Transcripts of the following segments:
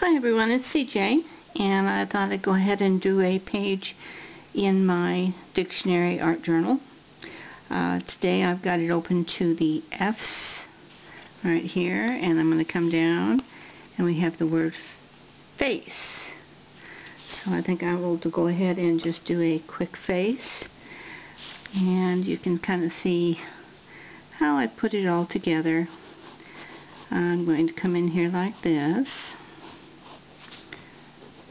Hi everyone, it's CJ, and I thought I'd go ahead and do a page in my dictionary art journal. Today I've got it open to the F's right here, and I'm going to come down and we have the word face. So I think I will go ahead and just do a quick face, and you can kind of see how I put it all together. I'm going to come in here like this.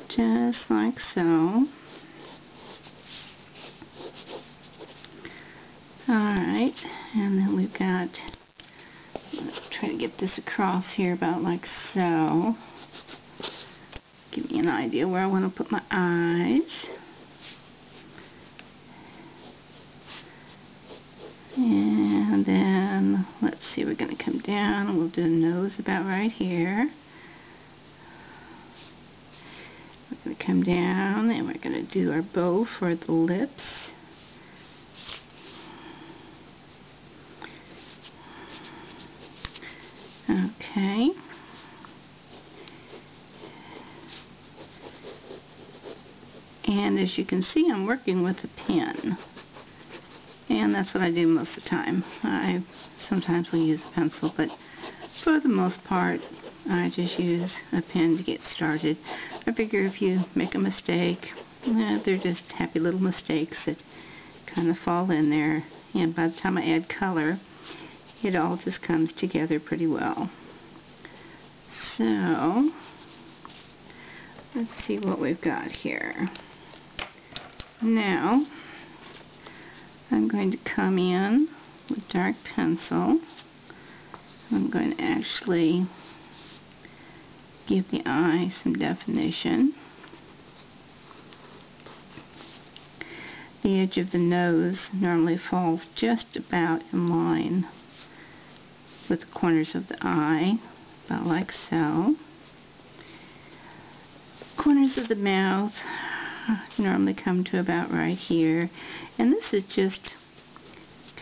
Just like so. Alright, and then we've got, let's try to get this across here about like so. Give me an idea where I want to put my eyes. And then, let's see, we're going to come down and we'll do a nose about right here. We're going to come down and we're going to do our bow for the lips. Okay. And as you can see, I'm working with a pen. And that's what I do most of the time. I sometimes will use a pencil, but for the most part, I just use a pen to get started. I figure if you make a mistake, they're just happy little mistakes that kind of fall in there. And by the time I add color, it all just comes together pretty well. So, let's see what we've got here. Now, I'm going to come in with dark pencil. I'm going to actually give the eye some definition. The edge of the nose normally falls just about in line with the corners of the eye, about like so. Corners of the mouth normally come to about right here, and this is just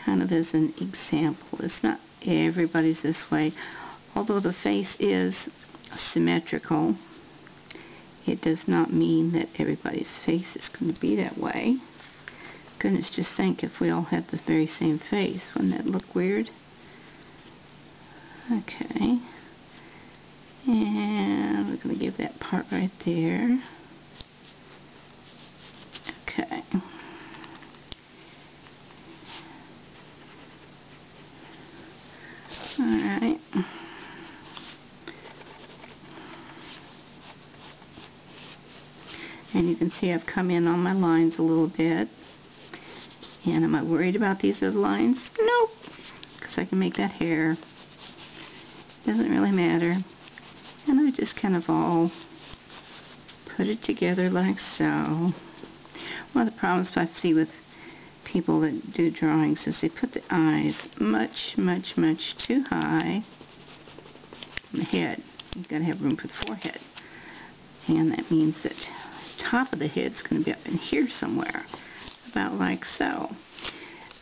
kind of as an example. It's not everybody's this way. Although the face is symmetrical, it does not mean that everybody's face is going to be that way. Goodness, just think if we all had the very same face, wouldn't that look weird? Okay, and we're going to give that part right there. Okay. Alright. And you can see I've come in on my lines a little bit. And am I worried about these other lines? Nope. Because I can make that hair. Doesn't really matter. And I just kind of all put it together like so. One of the problems I see with people that do drawings is they put the eyes much too high on the head. You've got to have room for the forehead. And that means that the top of the head's going to be up in here somewhere, about like so.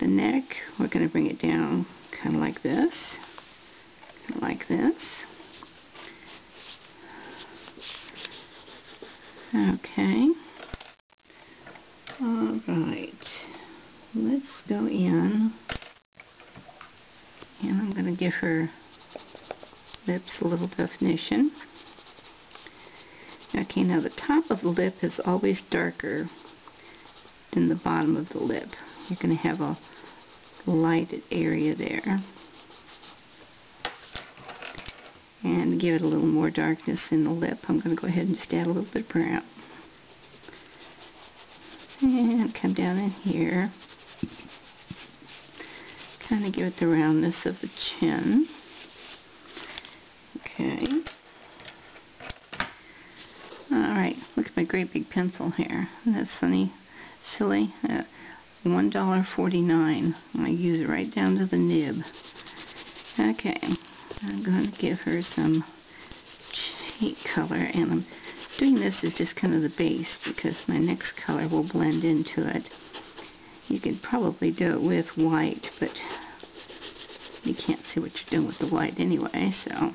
The neck, we're going to bring it down kind of like this, like this. Okay. Alright, let's go in, and I'm going to give her lips a little definition. Okay, now the top of the lip is always darker than the bottom of the lip. You're going to have a lighted area there. And to give it a little more darkness in the lip, I'm going to go ahead and just add a little bit of brown. And come down in here. Kind of give it the roundness of the chin. Okay. Alright, look at my great big pencil here. Isn't that silly? $1.49. I use it right down to the nib. Okay. I'm going to give her some cheek color, and I'm doing this as just kind of the base because my next color will blend into it. You could probably do it with white, but you can't see what you're doing with the white anyway, so.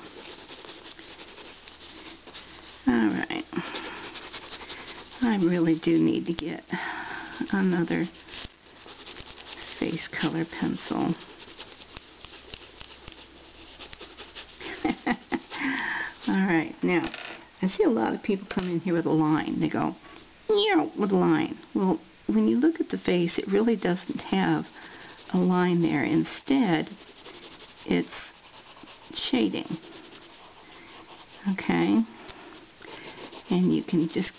Alright. Alright. I really do need to get another face color pencil. Alright, now, I see a lot of people come in here with a line. They go, yeah, with a line. Well, when you look at the face, it really doesn't have a line there. Instead, it's shading. Okay? And you can just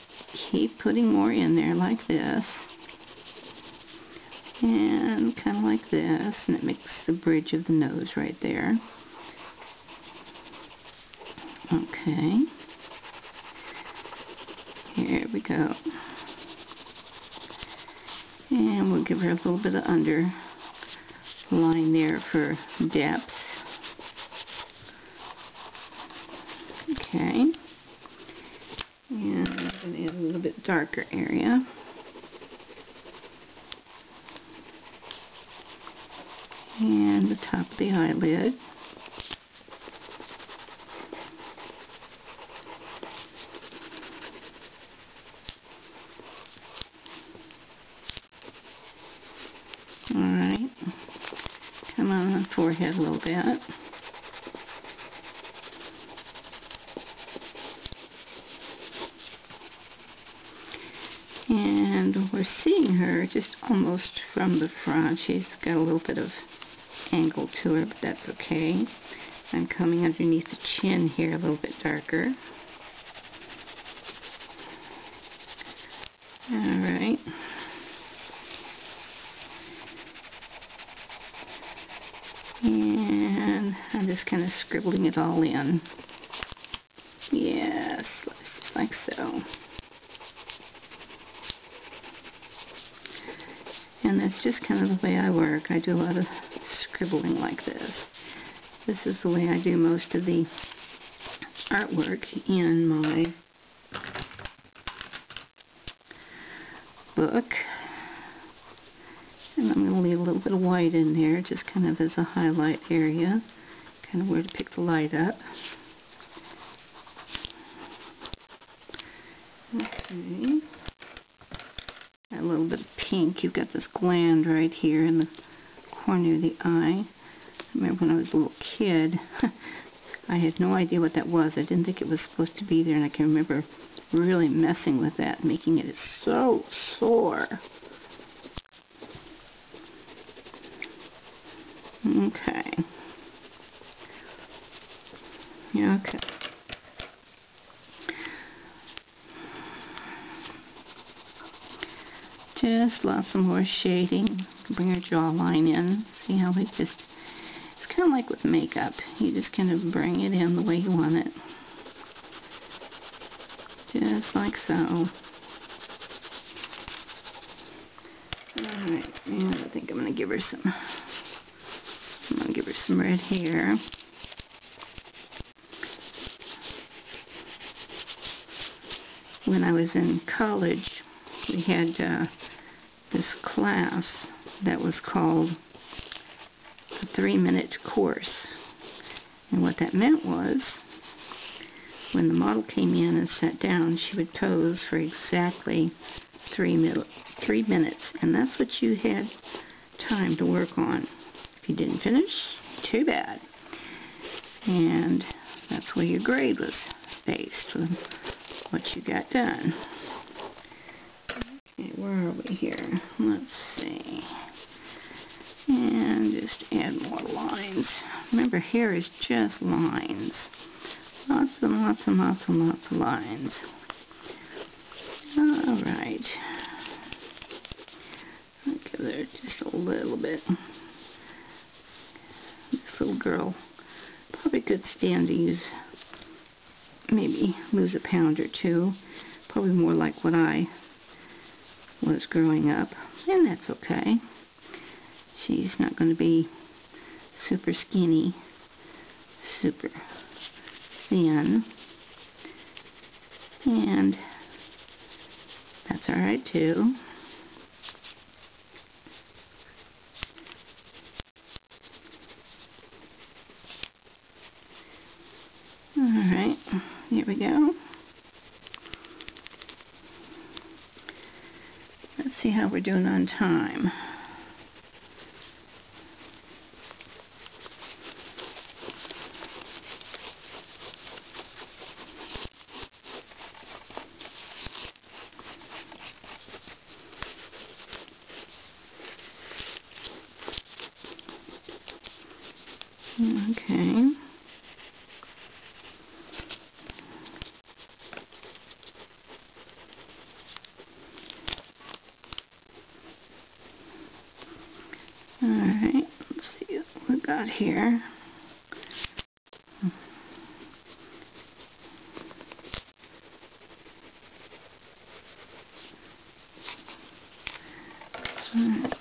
keep putting more in there like this. And kind of like this. And it makes the bridge of the nose right there. Okay. Here we go. And we'll give her a little bit of underline there for depth. Okay. And I'm going to add a little bit darker area. And the top of the eyelid. Alright. Come on the forehead a little bit. And we're seeing her just almost from the front. She's got a little bit of angle to her, but that's okay. I'm coming underneath the chin here a little bit darker. Alright. And I'm just kind of scribbling it all in. Yes, just like so. And that's just kind of the way I work. I do a lot of scribbling like this. This is the way I do most of the artwork in my book. And I'm going to leave a little bit of white in there, just kind of as a highlight area, kind of where to pick the light up. Okay. A little bit of pink. You've got this gland right here in the corner of the eye. I remember when I was a little kid, I had no idea what that was. I didn't think it was supposed to be there, and I can remember really messing with that, making it so sore. Okay. Okay. Just lots of more shading. Bring her jawline in. See how it just... It's kind of like with makeup. You just kind of bring it in the way you want it. Just like so. Alright, and I think I'm going to give her some... I'm going to give her some red hair. When I was in college, we had this class that was called the 3-minute course. And what that meant was, when the model came in and sat down, she would pose for exactly 3 minutes. And that's what you had time to work on. If you didn't finish, too bad. And that's where your grade was based on what you got done. Okay, where are we here? Let's see. And just add more lines. Remember, hair is just lines. Lots and lots and lots and lots of lines. Alright. I'll give her just a little bit. This little girl probably could stand to use, maybe lose a pound or two. Probably more like what I was growing up. And that's okay. She's not going to be super skinny, super thin. And that's alright too. Alright, here we go. see how we're doing on time. Okay. Alright, let's see what we got here. Alright.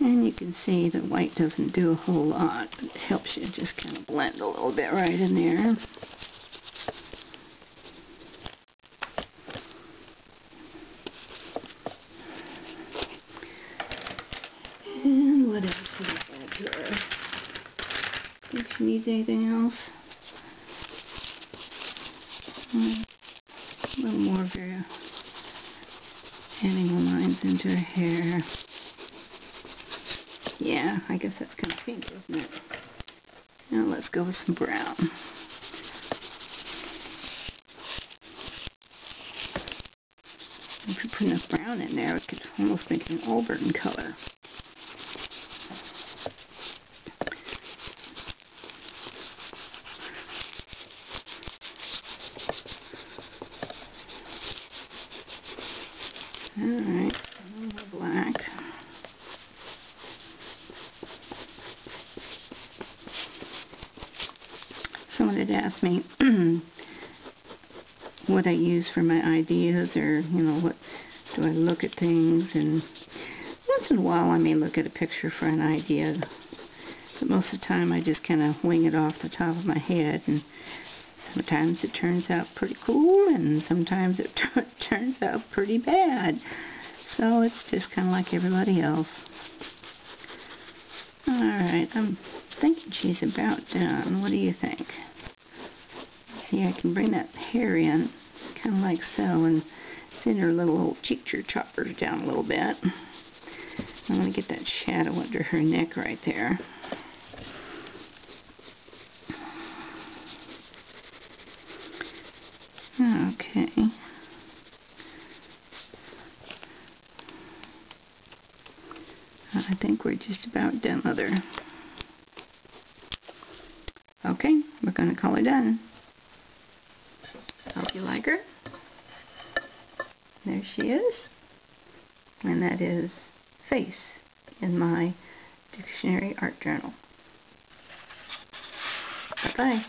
And you can see that white doesn't do a whole lot, but it helps you just kind of blend a little bit right in there. And what else do we have here? Think she needs anything else? A little more animal lines into her hair. Yeah, I guess that's kind of pink, isn't it? Now let's go with some brown. If you put enough brown in there, it could almost make an auburn color. Alright, a little more black. Someone had asked me what I use for my ideas, or, you know, what do I look at things, and once in a while I may look at a picture for an idea, but most of the time I just kind of wing it off the top of my head, and sometimes it turns out pretty cool, and sometimes it turns out pretty bad. So it's just kind of like everybody else. Alright, I'm thinking she's about done. What do you think? See, I can bring that hair in, kind of like so, and send her little old cheek choppers down a little bit. I'm going to get that shadow under her neck right there. Okay. I think we're just about done with her. Okay, we're going to call her done. Hope you like her. There she is. And that is Face in my Dictionary Art Journal. Bye-bye.